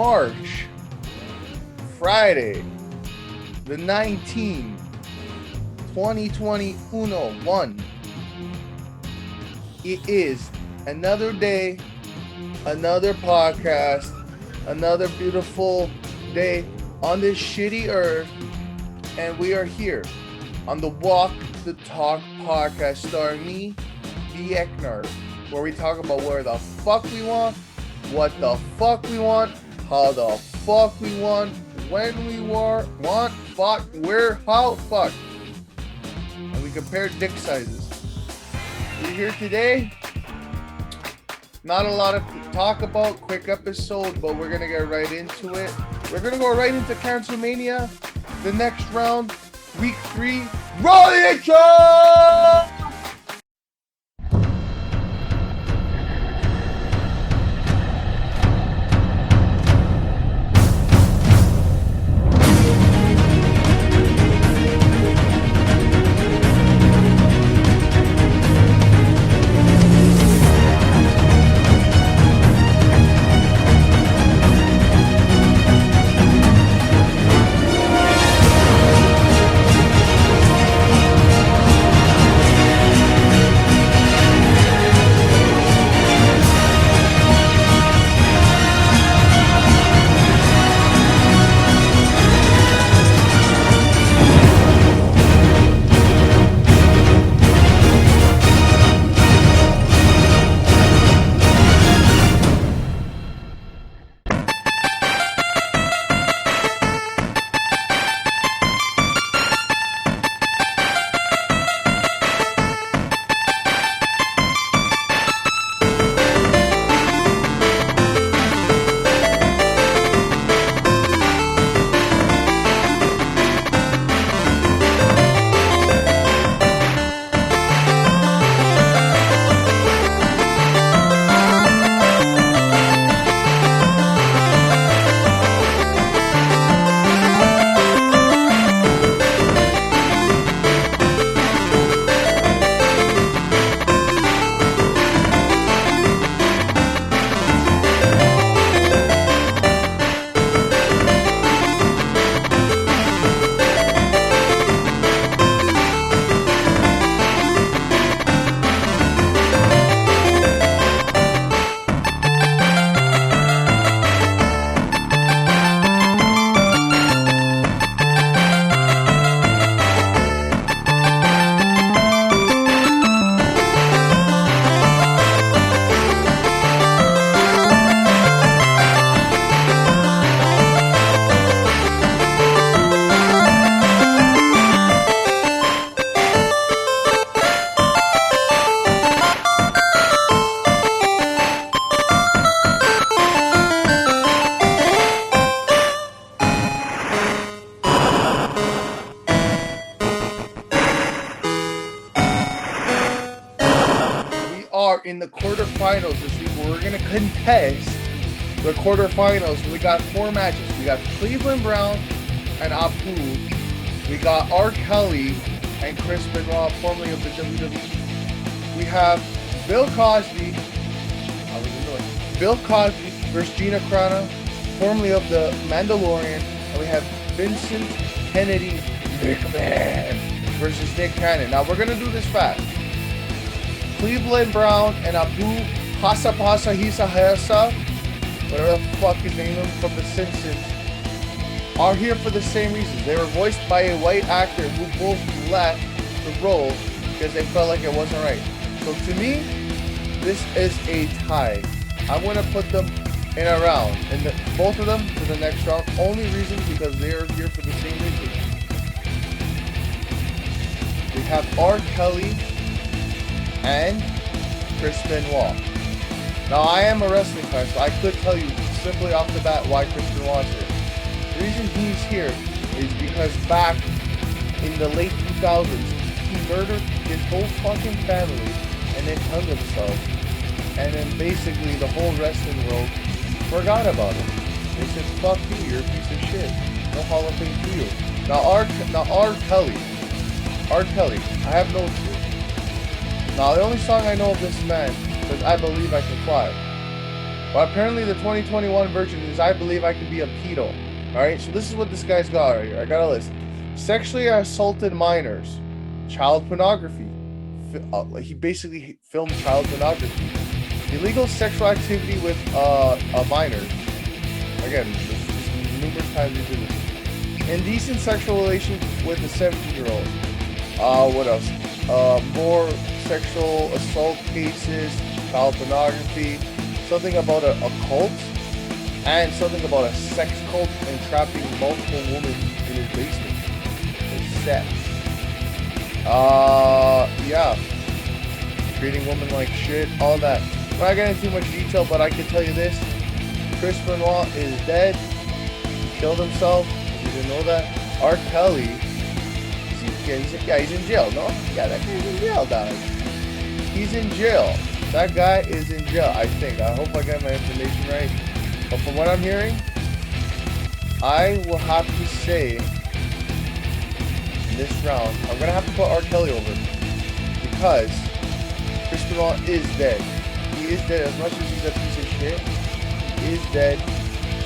March, Friday, the 19th, 2021. It is another day, another podcast, another beautiful day on this shitty earth, and we are here on the Walk the Talk podcast starring me, theEIKNARF, where we talk about where the fuck we want, what the fuck we want, how the fuck we want, when we want, fuck, where, how, fuck. And we compare dick sizes. We're here today. Not a lot of talk about, quick episode, but we're gonna get right into it. We're gonna go right into Cancel Mania, the next round, week 3. Roll the intro! In the quarterfinals this week, where we're going to contest the quarterfinals. We got 4 matches. We got Cleveland Brown and Apu. We got R. Kelly and Chris Benoit, formerly of the WWE. We have Bill Cosby versus Gina Carano, formerly of the Mandalorian. And we have Vincent Kennedy McMahon versus Nick Cannon. Now we're going to do this fast. Cleveland Brown and Abu Hasa Hisa Hasa, whatever the fuck his name is, from The Simpsons, are here for the same reasons. They were voiced by a white actor who both left the role because they felt like it wasn't right. So to me, this is a tie. I'm going to put them in a round, and both of them to the next round. Only reason because they are here for the same reason. We have R. Kelly and Chris Benoit. Now, I am a wrestling fan, so I could tell you simply off the bat why Chris Benoit is here. The reason he's here is because back in the late 2000s, he murdered his whole fucking family and then hung himself. And then basically the whole wrestling world forgot about him. They said, fuck you, you're a piece of shit. No Hall of Fame to you. Now, R. Kelly, I have no clue. Now, the only song I know of this man is I Believe I Can Fly. Well, apparently the 2021 version is I Believe I Can Be a Pedo. All right, so this is what this guy's got right here. I got a list. Sexually assaulted minors, child pornography. He basically filmed child pornography. Illegal sexual activity with a minor. Again, numerous times we do this. Indecent sexual relation with a 17-year-old. What else? More sexual assault cases, child pornography, something about a cult, and something about a sex cult and trapping multiple women in his basement for sex. Yeah. Treating women like shit, all that. I'm not getting into too much detail, but I can tell you this. Chris Benoit is dead. He killed himself. You didn't know that? R. Kelly, he's in jail, no? Yeah, that guy's in jail, dog. He's in jail. That guy is in jail, I think. I hope I got my information right. But from what I'm hearing, I will have to say in this round, I'm going to have to put R. Kelly over because Chris Benoit is dead. He is dead. As much as he's a piece of shit, he is dead.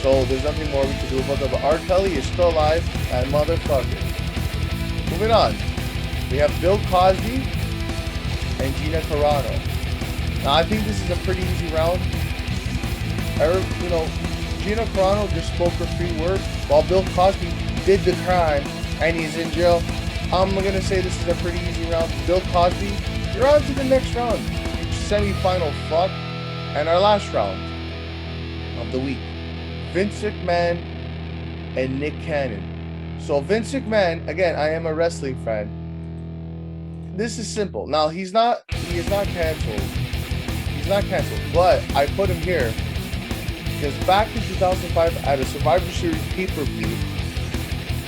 So there's nothing more we can do about that. But R. Kelly is still alive, and motherfucker. Moving on. We have Bill Cosby and Gina Carano. Now, I think this is a pretty easy round. Gina Carano just spoke her free word, while Bill Cosby did the crime, and he's in jail. I'm going to say this is a pretty easy round. Bill Cosby, you're on to the next round. Semi-final fuck. And our last round of the week. Vince McMahon and Nick Cannon. So Vince McMahon, again, I am a wrestling fan. This is simple. Now, he is not canceled. He's not canceled, but I put him here because back in 2005 at a Survivor Series pay-per-view,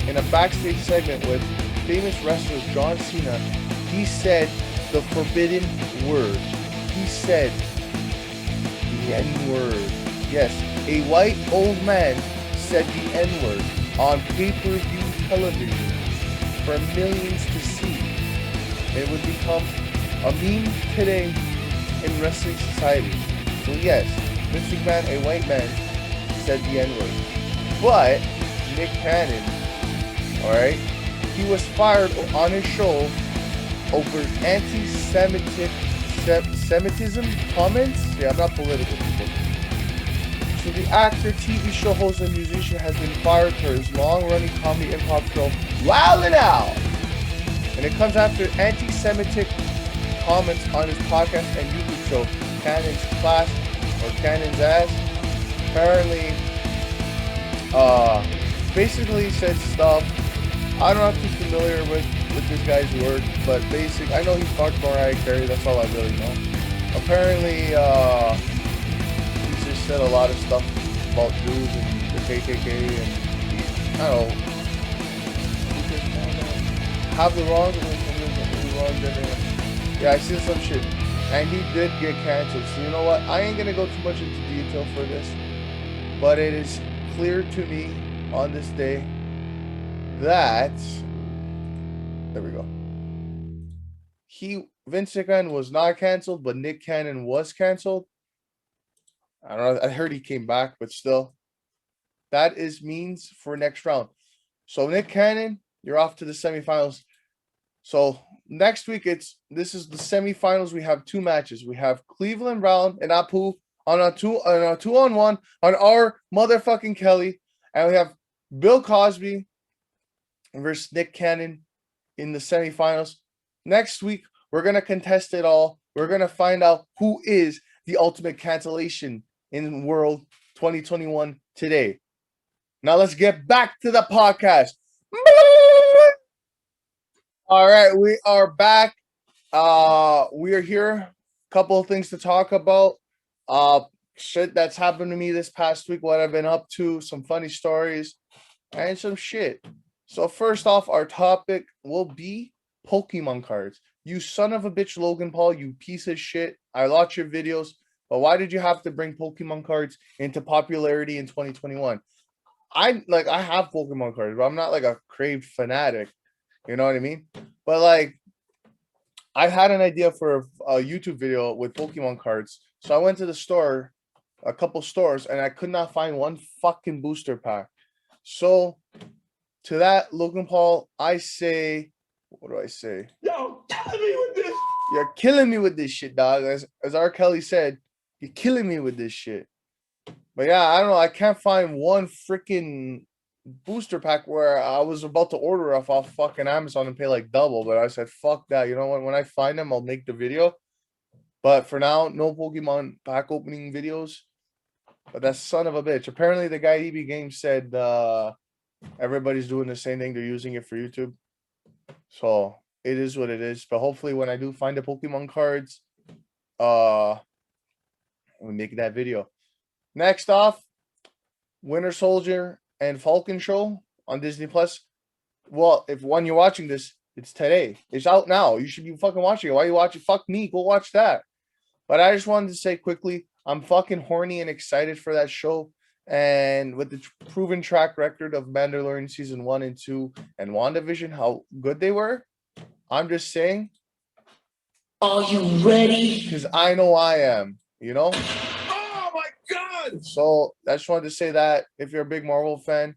in a backstage segment with famous wrestler John Cena, he said the forbidden word. He said the N-word. Yes, a white old man said the N-word on pay-per-view television for millions to see. It would become a meme today in wrestling society. So yes, Vince McMahon, a white man, said the N-word. But Nick Cannon, alright, he was fired on his show over anti-Semitism comments. Yeah, I'm not political, people. So the actor, TV show host, and musician has been fired for his long-running comedy improv show, Wildin' Out. And it comes after anti-Semitic comments on his podcast and YouTube show, Cannon's Class or Cannon's Ass. Apparently, basically said stuff. I'm not too familiar with this guy's work, but I know he fucked Mariah Carey. That's all I really know. Apparently, he just said a lot of stuff about Jews and the KKK, and I don't know. Have the wrong, yeah, I see some shit, and he did get canceled. So you know what? I ain't gonna go too much into detail for this, but it is clear to me on this day that there we go. Vince McMahon was not canceled, but Nick Cannon was canceled. I don't know. I heard he came back, but still, that is means for next round. So Nick Cannon, you're off to the semifinals. So next week this is the semifinals. We have two matches. We have Cleveland Brown and Apu on a 2-on-1 on our motherfucking Kelly, and we have Bill Cosby versus Nick Cannon in the semifinals. Next week we're gonna contest it all. We're gonna find out who is the ultimate cancellation in World 2021 today. Now let's get back to the podcast. All right, we are back. We are here. A couple of things to talk about. Shit that's happened to me this past week, what I've been up to, some funny stories, and some shit. So first off, our topic will be Pokemon cards. You son of a bitch, Logan Paul, you piece of shit. I watch your videos, but why did you have to bring Pokemon cards into popularity in 2021? I have Pokemon cards, but I'm not like a craved fanatic. You know what I mean? But like, I had an idea for a YouTube video with Pokemon cards. So I went to the store a couple stores, and I could not find one fucking booster pack. So to that, Logan Paul, I say, what do I say? Yo, killing me with this. You're killing me with this shit, dog. As R. Kelly said, you're killing me with this shit. But yeah, I don't know. I can't find one freaking booster pack where I was about to order off fucking Amazon and pay like double. But I said, fuck that. You know what? When I find them, I'll make the video. But for now, no Pokemon pack opening videos. But that son of a bitch. Apparently, the guy EB Games said everybody's doing the same thing. They're using it for YouTube. So it is what it is. But hopefully, when I do find the Pokemon cards, we'll make that video. Next off, Winter Soldier and Falcon show on Disney Plus. Well, if when you're watching this, it's today. It's out now. You should be fucking watching it. Why are you watching? Fuck me. Go watch that. But I just wanted to say quickly, I'm fucking horny and excited for that show. And with the proven track record of Mandalorian season 1 and 2 and WandaVision, how good they were, I'm just saying. Are you ready? Because I know I am, you know? Oh my God! So I just wanted to say that if you're a big Marvel fan,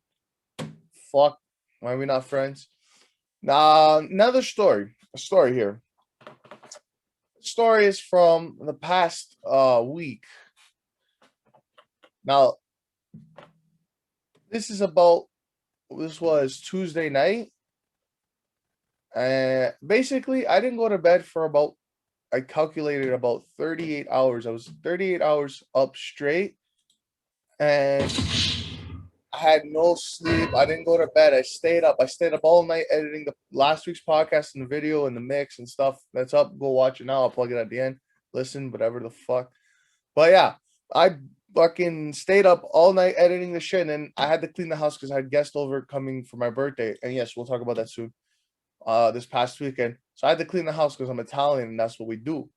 fuck, why are we not friends? Now, another story. A story here. The story is from the past week. Now, this was Tuesday night. And basically, I didn't go to bed for about, I calculated about 38 hours. I was 38 hours up straight. And I had no sleep. I didn't go to bed. I stayed up. I stayed up all night editing the last week's podcast and the video and the mix and stuff. That's up. Go watch it now. I'll plug it at the end. Listen, whatever the fuck. But yeah, I fucking stayed up all night editing the shit. And then I had to clean the house because I had guests over coming for my birthday. And yes, we'll talk about that soon. This past weekend. So I had to clean the house because I'm Italian and that's what we do.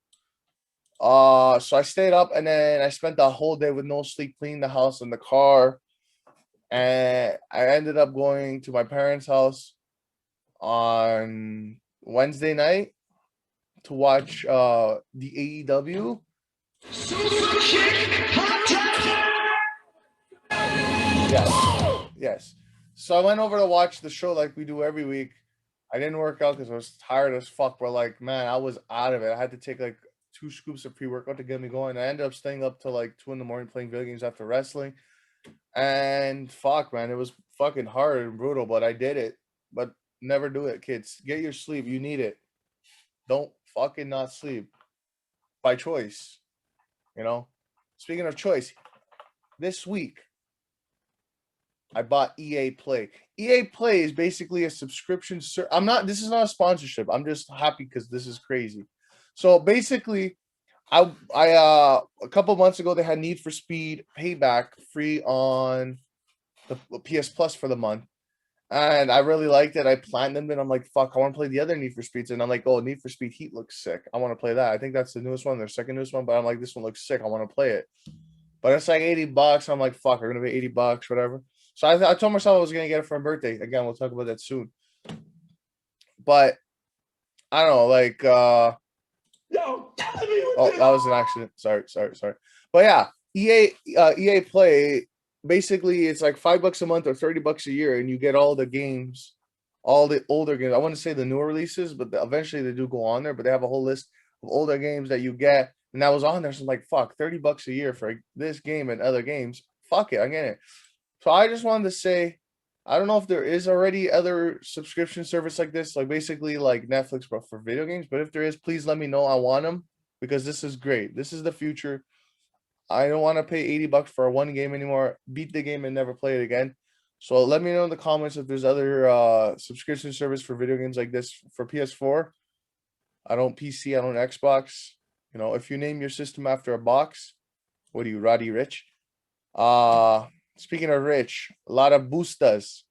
So I stayed up and then I spent the whole day with no sleep cleaning the house and the car. And I ended up going to my parents' house on Wednesday night to watch the AEW. Yes. So I went over to watch the show like we do every week. I didn't work out because I was tired as fuck. But like, man, I was out of it. I had to take like 2 scoops of pre-workout to get me going. I ended up staying up till like 2 in the morning playing video games after wrestling. And fuck, man, it was fucking hard and brutal, but I did it. But never do it, kids. Get your sleep. You need it. Don't fucking not sleep by choice. You know? Speaking of choice, this week, I bought EA Play. EA Play is basically a subscription. This is not a sponsorship. I'm just happy because this is crazy. So basically, I a couple months ago they had Need for Speed Payback free on the PS Plus for the month, and I really liked it. I platinumed it. I'm like, fuck, I want to play the other Need for Speeds, and I'm like, oh, Need for Speed Heat looks sick. I want to play that. I think that's the newest one, their second newest one, but I'm like, this one looks sick. I want to play it, but it's like $80. I'm like, fuck, I'm gonna pay $80, whatever. So I told myself I was gonna get it for my birthday. Again, we'll talk about that soon. But I don't know, like Yo, oh, that was an accident. Sorry. But yeah, EA Play, basically it's like $5 a month or $30 a year, and you get all the games, all the older games. I want to say the newer releases, but eventually they do go on there. But they have a whole list of older games that you get, and that was on there. So I'm like, fuck, $30 a year for this game and other games. Fuck it, I'm getting it. So I just wanted to say, I don't know if there is already other subscription service like this, like basically like Netflix, but for video games. But if there is, please let me know. I want them because this is great. This is the future. I don't want to pay $80 for one game anymore. Beat the game and never play it again. So let me know in the comments if there's other subscription service for video games like this for PS4. I don't PC. I don't Xbox. You know, if you name your system after a box, what are you, Roddy Rich? Speaking of rich, a lot of boostas,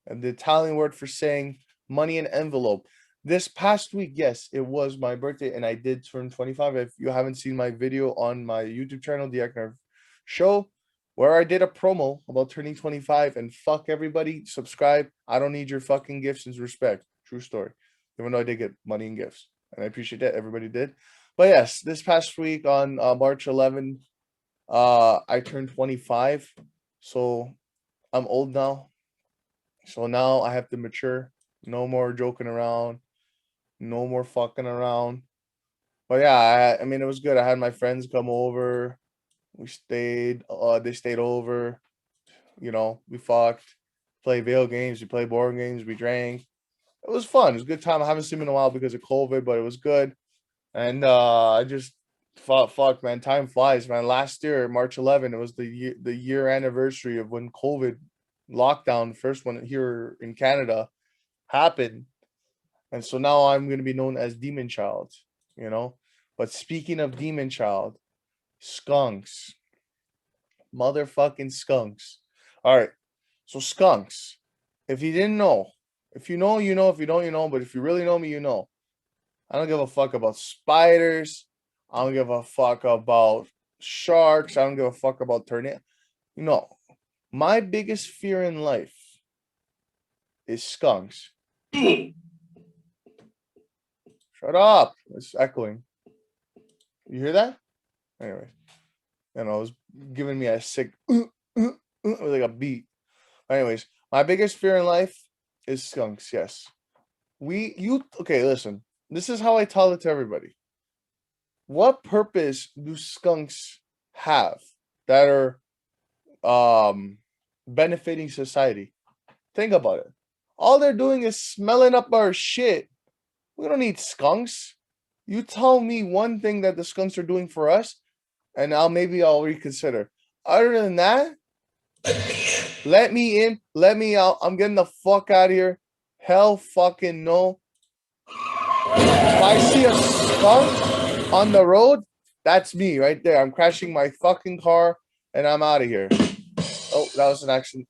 and the Italian word for saying money in envelope. This past week, yes, it was my birthday, and I did turn 25. If you haven't seen my video on my YouTube channel, theEIKNARFshow, where I did a promo about turning 25, and fuck everybody, subscribe. I don't need your fucking gifts and respect. True story. Even though I did get money and gifts, and I appreciate that everybody did. But yes, this past week on March 11th, I turned 25, so I'm old now. So now I have to mature. No more joking around. No more fucking around. But yeah, I mean, it was good. I had my friends come over. We stayed. They stayed over. You know, we fucked, played video games, we played board games, we drank. It was fun. It was a good time. I haven't seen him in a while because of COVID, but it was good. And I just fuck, man. Time flies, man. Last year, March 11, it was the year anniversary of when COVID lockdown, first one here in Canada, happened. And so now I'm gonna be known as Demon Child, you know. But speaking of Demon Child, skunks. Motherfucking skunks. All right. So skunks. If you didn't know, if you know, you know. If you don't, you know. But if you really know me, you know. I don't give a fuck about spiders. I don't give a fuck about sharks. I don't give a fuck about tornadoes. You know, my biggest fear in life is skunks. Shut up. It's echoing. You hear that? Anyway, you know, it was giving me a sick, it was like a beat. Anyways, my biggest fear in life is skunks. Yes. Okay, listen. This is how I tell it to everybody. What purpose do skunks have that are benefiting society? Think about it. All they're doing is smelling up our shit. We don't need skunks. You tell me one thing that the skunks are doing for us, and maybe I'll reconsider. Other than that, let me in, let me out. I'm getting the fuck out of here. Hell fucking no. If I see a skunk on the road, that's me right there. I'm crashing my fucking car and I'm out of here. Oh, that was an accident.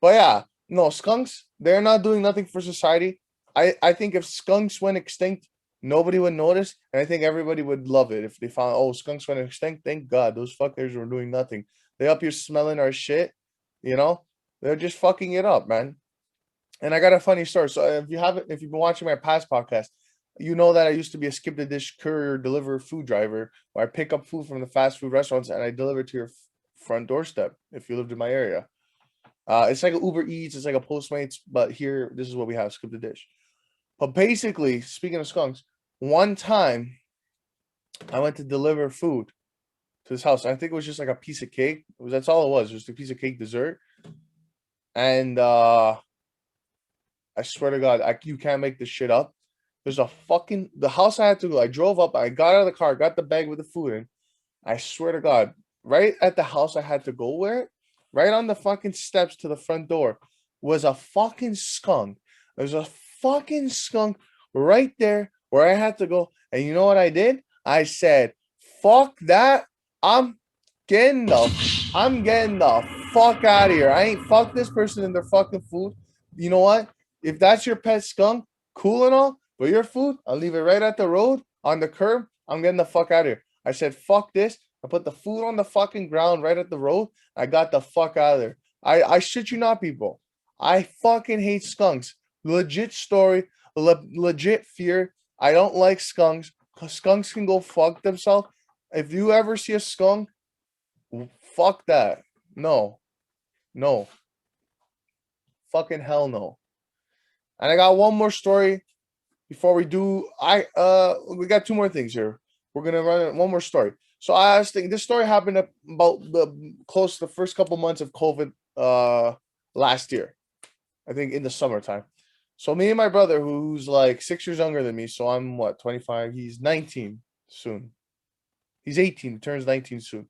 But yeah, no, skunks, they're not doing nothing for society. I think if skunks went extinct, nobody would notice. And I think everybody would love it if they found, oh, skunks went extinct. Thank God, those fuckers were doing nothing. They up here smelling our shit, you know? They're just fucking it up, man. And I got a funny story. So if you've been watching my past podcast, you know that I used to be a skip the dish courier deliver food driver where I pick up food from the fast food restaurants and I deliver to your front doorstep if you lived in my area. It's like an Uber Eats, it's like a Postmates, but here, this is what we have, skip the dish. But basically, speaking of skunks, one time I went to deliver food to this house. I think it was just like a piece of cake. That's all it was, just a piece of cake dessert. And I swear to God, you can't make this shit up. There's the house I had to go. I drove up, I got out of the car, got the bag with the food in. I swear to God, right at the house I had to go where, right on the fucking steps to the front door, was a fucking skunk. There's a fucking skunk right there where I had to go. And you know what I did? I said, fuck that. I'm getting the fuck out of here. I ain't fuck this person in their fucking food. You know what? If that's your pet skunk, cool and all, but your food, I'll leave it right at the road on the curb. I'm getting the fuck out of here. I said, fuck this. I put the food on the fucking ground right at the road. I got the fuck out of there. I shit you not, people. I fucking hate skunks. Legit story. Legit fear. I don't like skunks. Skunks can go fuck themselves. If you ever see a skunk, fuck that. No. No. Fucking hell no. And I got one more story before we do. We got two more things here. We're gonna run one more story. So I was thinking this story happened about the close to the first couple months of COVID last year. I think in the summertime. So me and my brother, who's like 6 years younger than me, so I'm what, 25, he's 19 soon. He's 18, he turns 19 soon.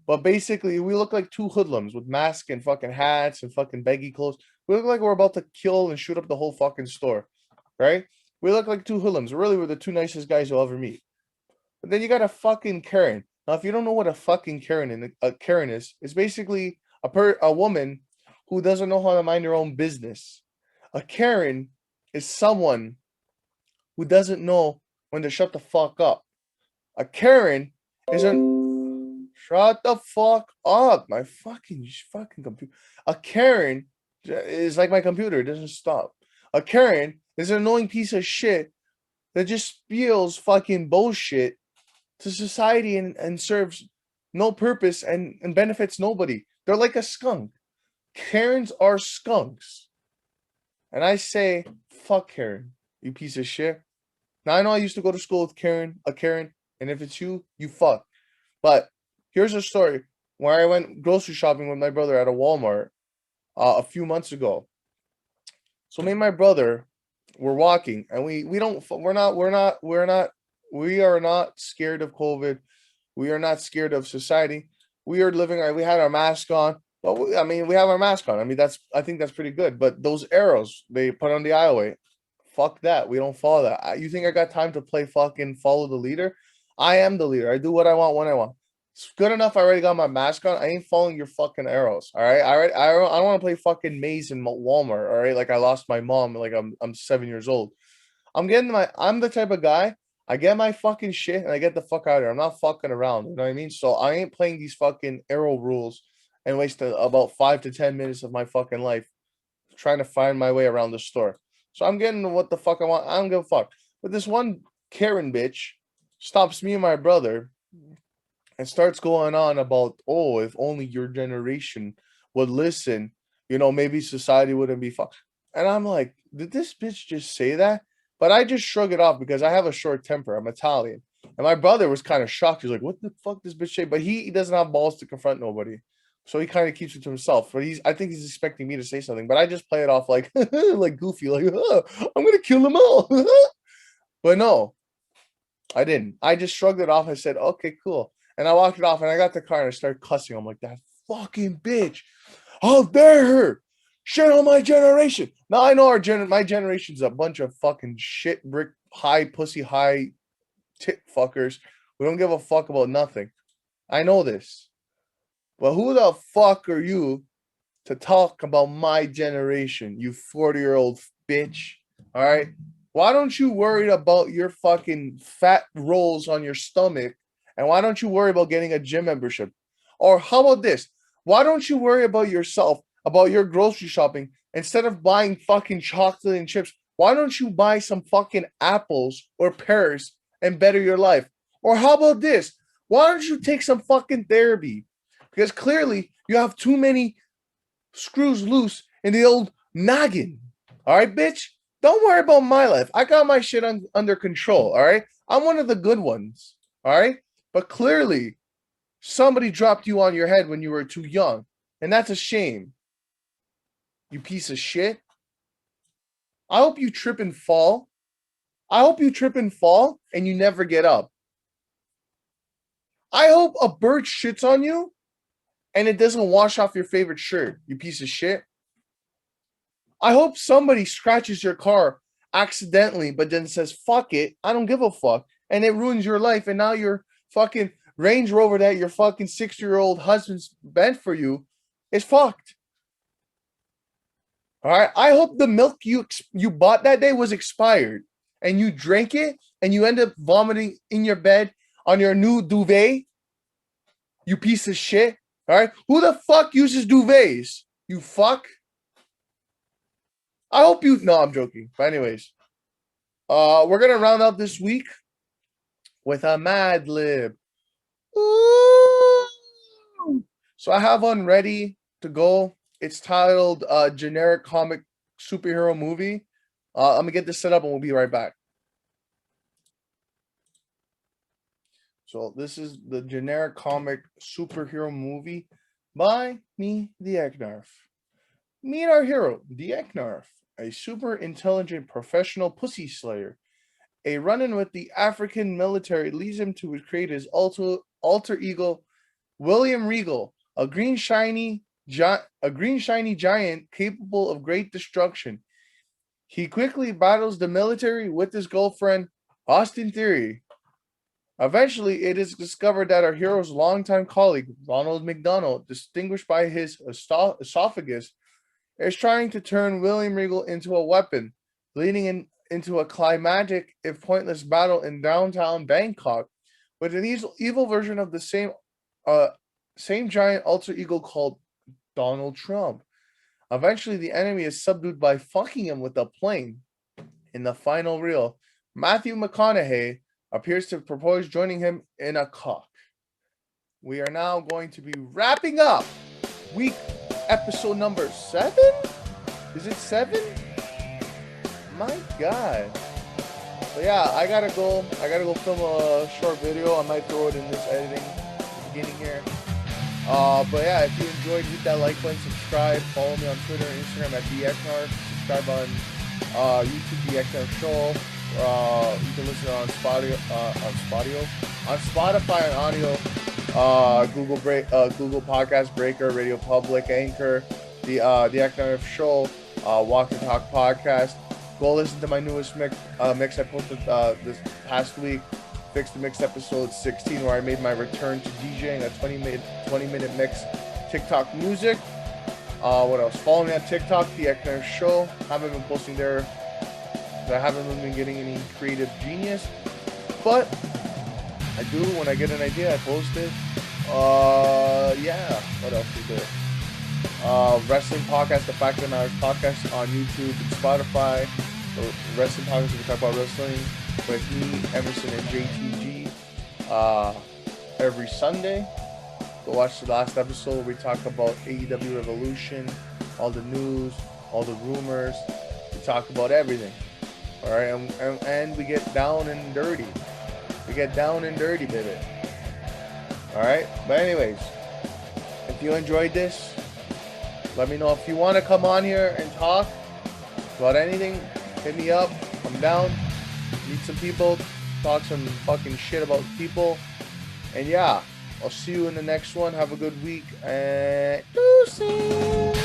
But basically, we look like two hoodlums with masks and fucking hats and fucking baggy clothes. We look like we're about to kill and shoot up the whole fucking store, right? We look like two hoodlums. Really, we're the two nicest guys you'll ever meet. But then you got a fucking Karen. Now, if you don't know what a fucking Karen is, it's basically a woman who doesn't know how to mind her own business. A Karen is someone who doesn't know when to shut the fuck up. A Karen is shut the fuck up. My fucking computer. A Karen is like my computer. It doesn't stop. A Karen is an annoying piece of shit that just spews fucking bullshit to society and serves no purpose, and benefits nobody. They're like a skunk. Karens are skunks. And I say, fuck Karen, you piece of shit. Now I know I used to go to school with a Karen, and if it's you, you fuck. But here's a story where I went grocery shopping with my brother at a Walmart a few months ago. So me and my brother were walking, and we are not scared of COVID. We are not scared of society. We are living our. We had our mask on. But I mean, we have our mask on. I mean, I think that's pretty good. But those arrows they put on the aisleway, fuck that. We don't follow that. You think I got time to play fucking follow the leader? I am the leader. I do what I want when I want. It's good enough. I already got my mask on. I ain't following your fucking arrows. All right. I don't want to play fucking maze in Walmart. All right. Like I lost my mom. Like I'm 7 years old. I'm the type of guy. I get my fucking shit and I get the fuck out of here. I'm not fucking around. You know what I mean? So I ain't playing these fucking arrow rules and waste about 5 to 10 minutes of my fucking life trying to find my way around the store. So I'm getting what the fuck I want. I don't give a fuck. But this one Karen bitch stops me and my brother and starts going on about, oh, if only your generation would listen, maybe society wouldn't be fucked. And I'm like, did this bitch just say that? But I just shrug it off because I have a short temper. I'm Italian. And my brother was kind of shocked. He's like, what the fuck this bitch say? But he doesn't have balls to confront nobody. So he kind of keeps it to himself. But I think he's expecting me to say something. But I just play it off like like goofy, like, I'm gonna kill them all. But no, I didn't. I just shrugged it off. I said, okay, cool. And I walked it off and I got the car and I started cussing. I'm like, that fucking bitch. How dare her? Shit on my generation. Now I know my generation's a bunch of fucking shit brick high pussy high tit fuckers. We don't give a fuck about nothing. I know this. But who the fuck are you to talk about my generation, you 40-year-old bitch? All right. Why don't you worry about your fucking fat rolls on your stomach? And why don't you worry about getting a gym membership? Or how about this? Why don't you worry about yourself, about your grocery shopping, instead of buying fucking chocolate and chips? Why don't you buy some fucking apples or pears and better your life? Or how about this? Why don't you take some fucking therapy? Because clearly you have too many screws loose in the old noggin. All right, bitch? Don't worry about my life. I got my shit under control. All right? I'm one of the good ones. All right? But clearly, somebody dropped you on your head when you were too young. And that's a shame. You piece of shit. I hope you trip and fall. I hope you trip and fall and you never get up. I hope a bird shits on you and it doesn't wash off your favorite shirt, you piece of shit. I hope somebody scratches your car accidentally, but then says, fuck it, I don't give a fuck. And it ruins your life. And now your fucking Range Rover that your fucking 60-year-old husband's bent for you is fucked. All right. I hope the milk you bought that day was expired and you drank it and you end up vomiting in your bed on your new duvet. You piece of shit. All right. Who the fuck uses duvets? You fuck. I hope you. No, I'm joking. But anyways, we're gonna round out this week with a Mad Lib. Ooh. So I have one ready to go. It's titled Generic Comic Superhero Movie. I'm gonna get this set up and we'll be right back. So this is the generic comic superhero movie by me, theEIKNARF. Meet our hero, theEIKNARF, a super intelligent professional pussy slayer. A run-in with the African military leads him to create his alter ego, William Regal, a green shiny giant capable of great destruction. He quickly battles the military with his girlfriend, Austin Theory. Eventually, it is discovered that our hero's longtime colleague, Ronald McDonald, distinguished by his esophagus, is trying to turn William Regal into a weapon, leading into a climactic, if pointless, battle in downtown Bangkok with an evil version of the same giant alter ego called Donald Trump. Eventually, the enemy is subdued by fucking him with a plane. In the final reel, Matthew McConaughey appears to propose joining him in a cock. We are now going to be wrapping up week episode number 7. Is it 7? My God. But yeah, I gotta go film a short video. I might throw it in this editing at the beginning here. But yeah, if you enjoyed, hit that like button, subscribe, follow me on Twitter and Instagram at theEIKNARF, subscribe on YouTube, theEIKNARFshow. You can listen on Spotify and audio, Google Podcast Breaker, Radio Public, Anchor, the theEIKNARFshow, Walk and Talk Podcast. Go listen to my newest mix I posted this past week. Fix the Mix episode 16, where I made my return to DJing, a 20-minute mix, TikTok music. What else? Follow me on TikTok, theEIKNARFshow. Haven't been posting there. I haven't been getting any creative genius, but I do when I get an idea. I post it. Yeah. What else is there? Wrestling podcast, the Fact That Matters podcast on YouTube and Spotify. The wrestling podcast, we talk about wrestling with me, Emerson, and JTG every Sunday. Go watch the last episode where we talk about AEW Revolution, all the news, all the rumors. We talk about everything. All right, and we get down and dirty. We get down and dirty, baby. All right, but anyways, if you enjoyed this, let me know. If you want to come on here and talk about anything, hit me up. I'm down. Meet some people, talk some fucking shit about people, and yeah, I'll see you in the next one. Have a good week, and deuces.